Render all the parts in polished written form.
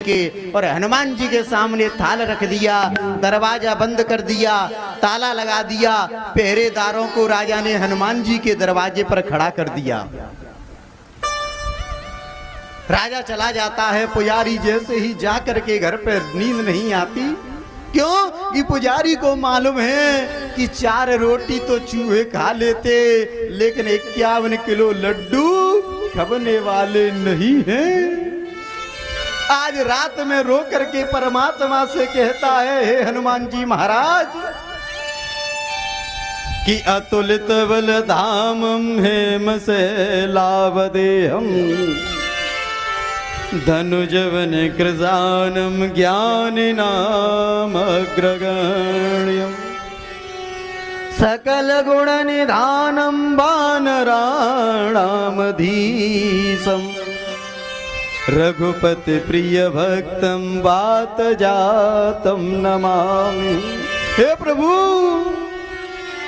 के और हनुमान जी के सामने थाल रख दिया, दरवाजा बंद कर दिया, ताला लगा दिया। पहरेदारों को राजा ने हनुमान जी के दरवाजे पर खड़ा कर दिया। राजा चला जाता है। पुजारी जैसे ही जा करके घर पर नींद नहीं आती। क्यों? कि पुजारी को मालूम है कि 4 रोटी तो चूहे खा लेते, लेकिन 51 किलो लड्डू खाने वाले नहीं हैं। आज रात में रो करके परमात्मा से कहता है, हे हनुमान जी महाराज, कि अतुलित बल धामम हेम से लावदेहम धनुजवन कृजानम ज्ञानिनाम अग्रगण्यम सकल गुण निधानम वानराणाम धीसम रघुपति प्रिय भक्तम वात जातम नमामि। हे प्रभु,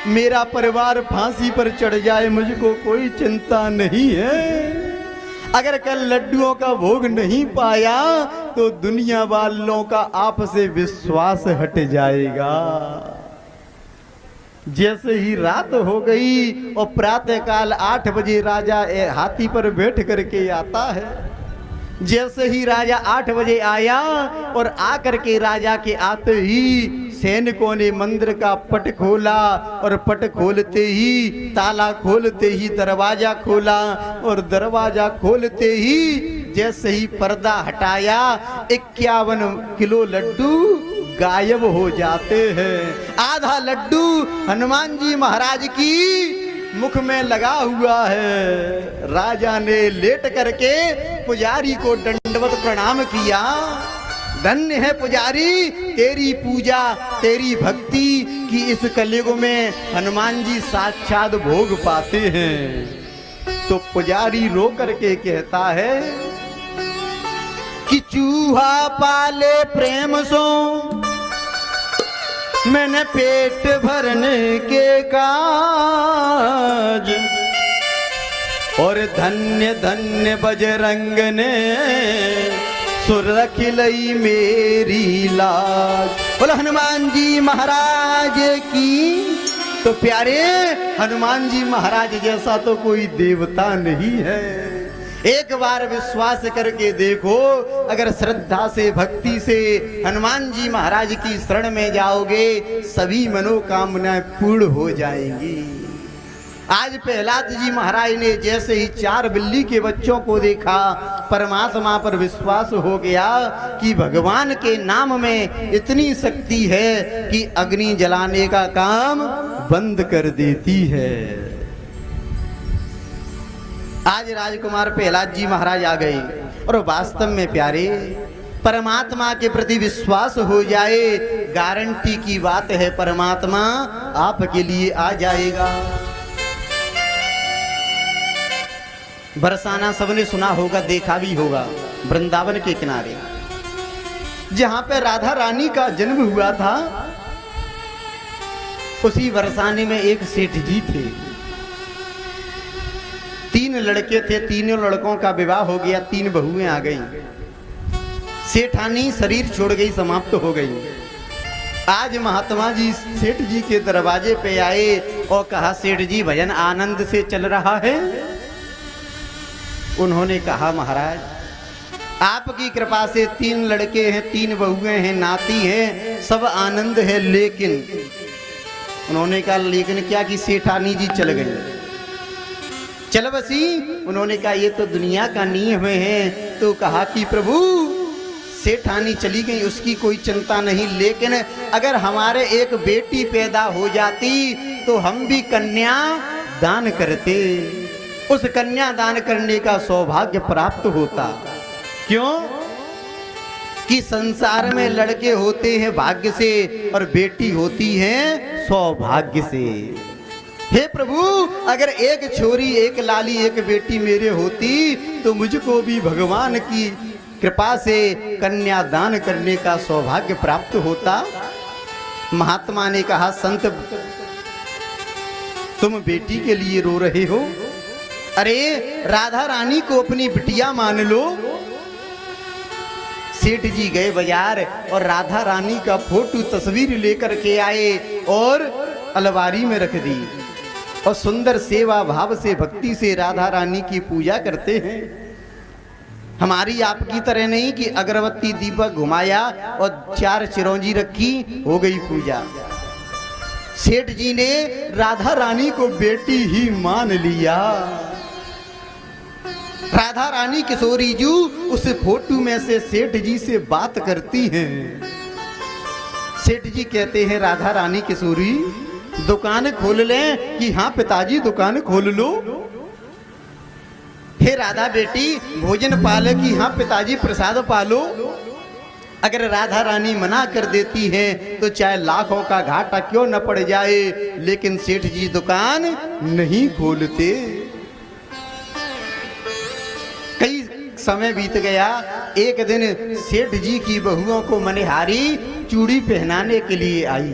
मेरा परिवार फांसी पर चढ़ जाए, मुझको कोई चिंता नहीं है। अगर कल लड्डुओं का भोग नहीं पाया तो दुनिया वालों का आपसे विश्वास हट जाएगा। जैसे ही रात हो गई और प्रातःकाल 8 बजे राजा हाथी पर बैठ करके आता है। जैसे ही राजा 8 बजे आया और आकर के राजा के आते ही सैनिकों ने मंदिर का पट खोला और पट खोलते ही, ताला खोलते ही दरवाजा खोला और दरवाजा खोलते ही जैसे ही पर्दा हटाया 51 किलो लड्डू गायब हो जाते हैं। आधा लड्डू हनुमान जी महाराज की मुख में लगा हुआ है। राजा ने लेट करके पुजारी को दंडवत प्रणाम किया। धन्य है पुजारी, तेरी पूजा, तेरी भक्ति की इस कलयुग में हनुमान जी साक्षात भोग पाते हैं। तो पुजारी रो करके कहता है कि चूहा पाले प्रेम सो मैंने पेट भरने के काज, और धन्य धन्य बजरंग ने सुरखिलई मेरी लाज। बोलो हनुमान जी महाराज की। तो प्यारे, हनुमान जी महाराज जैसा तो कोई देवता नहीं है। एक बार विश्वास करके देखो, अगर श्रद्धा से भक्ति से हनुमान जी महाराज की शरण में जाओगे, सभी मनोकामनाएं पूर्ण हो जाएंगी। आज प्रहलाद जी महाराज ने जैसे ही 4 बिल्ली के बच्चों को देखा, परमात्मा पर विश्वास हो गया कि भगवान के नाम में इतनी शक्ति है कि अग्नि जलाने का काम बंद कर देती है। आज राजकुमार प्रहलाद जी महाराज आ गए और वास्तव में प्यारे, परमात्मा के प्रति विश्वास हो जाए, गारंटी की बात है, परमात्मा आपके लिए आ जाएगा। बरसाना सबने सुना होगा, देखा भी होगा। वृंदावन के किनारे जहां पे राधा रानी का जन्म हुआ था, उसी बरसाने में एक सेठ जी थे। 3 लड़के थे, तीनों लड़कों का विवाह हो गया, 3 बहुएं आ गई। सेठानी शरीर छोड़ गई, समाप्त हो गई। आज महात्मा जी सेठ जी के दरवाजे पे आए और कहा, सेठ जी भजन आनंद से चल रहा है? उन्होंने कहा, महाराज आपकी कृपा से 3 लड़के हैं, 3 बहुएं हैं, नाती हैं, सब आनंद है। लेकिन उन्होंने कहा, लेकिन क्या? कि सेठानी जी चल गई। चल बसी। उन्होंने कहा, ये तो दुनिया का नियम है। तो कहा कि प्रभु, सेठानी चली गई, उसकी कोई चिंता नहीं, लेकिन अगर हमारे एक बेटी पैदा हो जाती तो हम भी कन्या दान करते, उस कन्या दान करने का सौभाग्य प्राप्त होता। क्यों? कि संसार में लड़के होते हैं भाग्य से और बेटी होती है सौभाग्य से। हे प्रभु, अगर एक छोरी, एक लाली, एक बेटी मेरे होती तो मुझको भी भगवान की कृपा से कन्या दान करने का सौभाग्य प्राप्त होता। महात्मा ने कहा, संत तुम बेटी के लिए रो रहे हो? अरे राधा रानी को अपनी बिटिया मान लो। सेठ जी गए बाजार और राधा रानी का फोटो तस्वीर लेकर के आए और अलमारी में रख दी और सुंदर सेवा भाव से भक्ति से राधा रानी की पूजा करते हैं। हमारी आपकी तरह नहीं कि अगरबत्ती दीपक घुमाया और 4 चिरौंजी रखी, हो गई पूजा। सेठ जी ने राधा रानी को बेटी ही मान लिया। राधा रानी किशोरी जी उस फोटो में से सेठ जी से बात करती हैं। सेठ जी कहते हैं राधा रानी किशोरी दुकान खोल लें कि हाँ पिताजी दुकान खोल लो। हे राधा बेटी भोजन पाले कि हाँ पिताजी प्रसाद पालो। अगर राधा रानी मना कर देती है तो चाहे लाखों का घाटा क्यों न पड़ जाए, लेकिन सेठ जी दुकान नहीं खोलते। कई समय बीत गया। एक दिन सेठ जी की बहुओं को मनिहारी चूड़ी पहनाने के लिए आई।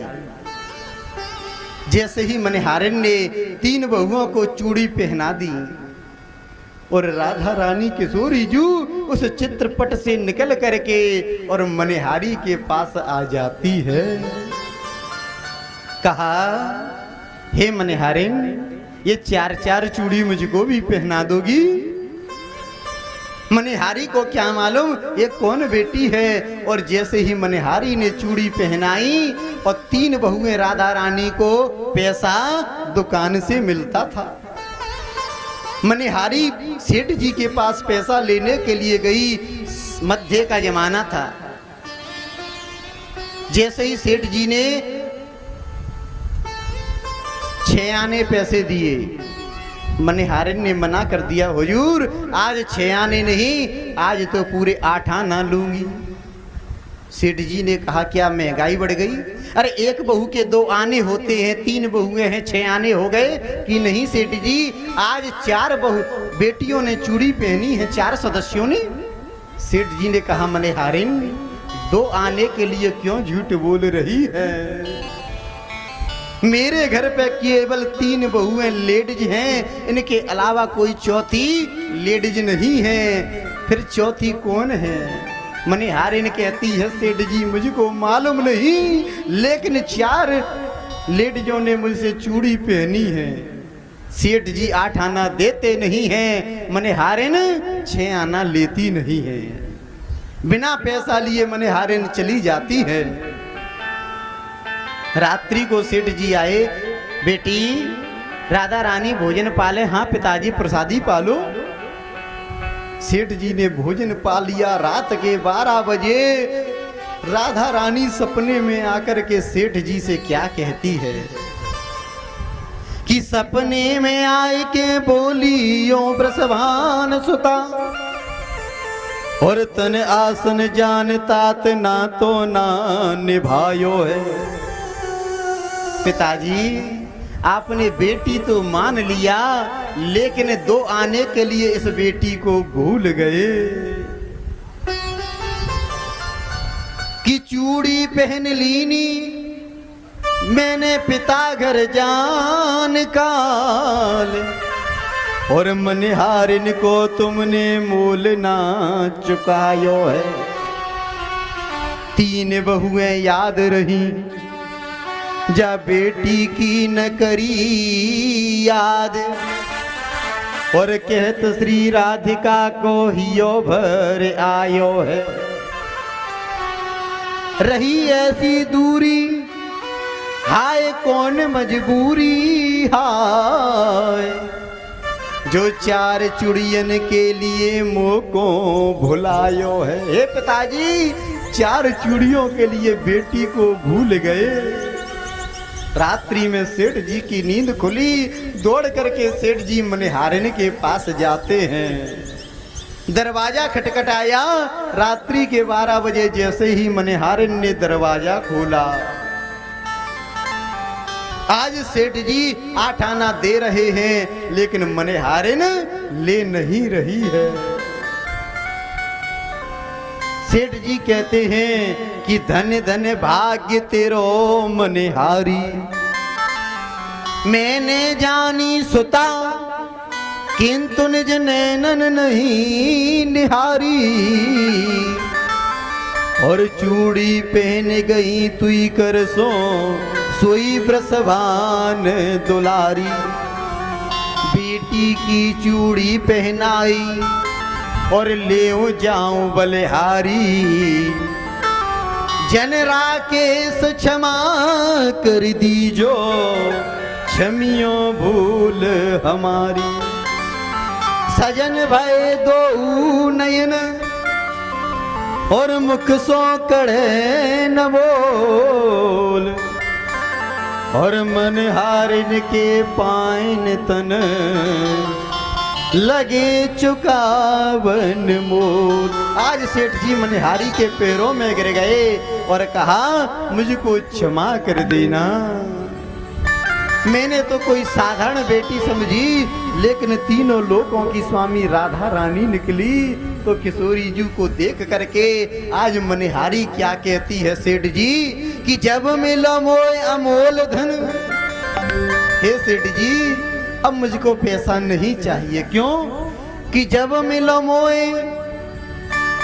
जैसे ही मनिहारिन ने 3 बहुओं को चूड़ी पहना दी और राधा रानी किशोरी जी उस चित्रपट से निकल करके और मनिहारी के पास आ जाती है। कहा हे मनिहारिन ये 4-4 चूड़ी मुझको भी पहना दोगी। मनिहारी को क्या मालूम ये कौन बेटी है। और जैसे ही मनिहारी ने चूड़ी पहनाई और 3 बहुएं राधा रानी को पैसा दुकान से मिलता था। मनिहारी सेठ जी के पास पैसा लेने के लिए गई। मध्य का जमाना था। जैसे ही सेठ जी ने 6 आने पैसे दिए, मनिहारिन ने मना कर दिया हुजूर आज 6 आने नहीं, आज तो पूरे 8 आना लूंगी। सेठ जी ने कहा क्या महंगाई बढ़ गई? अरे एक बहू के 2 आने होते हैं, 3 बहुएं हैं 6 आने हो गए कि नहीं सेठ जी आज 4 बहू बेटियों ने चूड़ी पहनी है, 4 सदस्यों ने। सेठ जी ने कहा मनिहारिन 2 आने के लिए क्यों झूठ बोल रही है? मेरे घर पे केवल 3 बहुएं लेडीज हैं, इनके अलावा कोई चौथी लेडीज नहीं है। फिर चौथी कौन है? मनिहारिन कहती है सेठ जी मुझको मालूम नहीं, लेकिन 4 लेडीजों ने मुझसे चूड़ी पहनी है। सेठ जी 8 आना देते नहीं है, मनिहारिन 6 आना लेती नहीं है। बिना पैसा लिए मनिहारिन चली जाती है। रात्रि को सेठ जी आए, बेटी राधा रानी भोजन पाले? हाँ पिताजी प्रसादी पालो। सेठ जी ने भोजन पा लिया। रात के 12 बजे राधा रानी सपने में आकर के सेठ जी से क्या कहती है कि सपने में आए के बोली ओ ब्रसभान सुता और तन आसन जानतात ना तो ना निभायो है। पिताजी आपने बेटी तो मान लिया, लेकिन 2 आने के लिए इस बेटी को भूल गए कि चूड़ी पहन लीनी मैंने पिता घर जान काल और मनिहारिन को तुमने मोल ना चुकायो है। 3 बहुएं याद रही जा बेटी की न करी याद और कहत श्री राधिका को हियो भर आयो है। रही ऐसी दूरी हाय कौन मजबूरी हाय जो 4 चुड़ियन के लिए मोह को भुलायो है। हे पिताजी 4 चूड़ियों के लिए बेटी को भूल गए। रात्रि में सेठ जी की नींद खुली। दौड़ करके सेठ जी मनिहारिन के पास जाते हैं। दरवाजा खटखटाया। रात्रि के 12 बजे जैसे ही मनिहारिन ने दरवाजा खोला, आज सेठ जी 8 आना दे रहे हैं, लेकिन मनिहारिन ले नहीं रही है। सेठ जी कहते हैं कि धन धन भाग्य तेरो मनिहारी, मैंने जानी सुता किंतु निज नैनन नहीं निहारी। और चूड़ी पहन गई तुई कर सो सोई ब्रसवान दुलारी। बेटी की चूड़ी पहनाई और ले जाऊं बलिहारी। जन राकेश क्षमा कर दीजो क्षमियो भूल हमारी। सजन भय दो नयन और मुख सो कड़े न बोल। और मन हारिन के पाइन तन लगे चुकावन मोल। आज सेठ जी मनहारी के पैरों में गिर गए और कहा मुझको क्षमा कर देना। मैंने तो कोई साधारण बेटी समझी, लेकिन तीनों लोगों की स्वामी राधा रानी निकली। तो किशोरी जी को देख करके आज मनहारी क्या कहती है सेठ जी कि जब मिला मोय अमोल धन। हे सेठ जी अब मुझको पैसा नहीं चाहिए। क्यों कि जब मिला मोय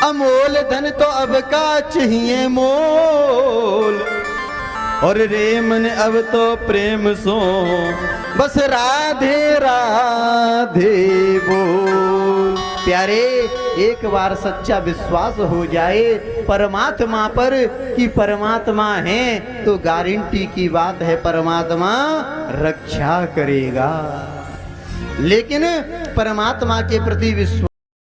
अमोल धन तो अब का चाहिए मोल। और रे मन अब तो प्रेम सो बस राधे राधे बोल। प्यारे एक बार सच्चा विश्वास हो जाए परमात्मा पर कि परमात्मा है तो गारंटी की बात है परमात्मा रक्षा करेगा। लेकिन परमात्मा के प्रति विश्वास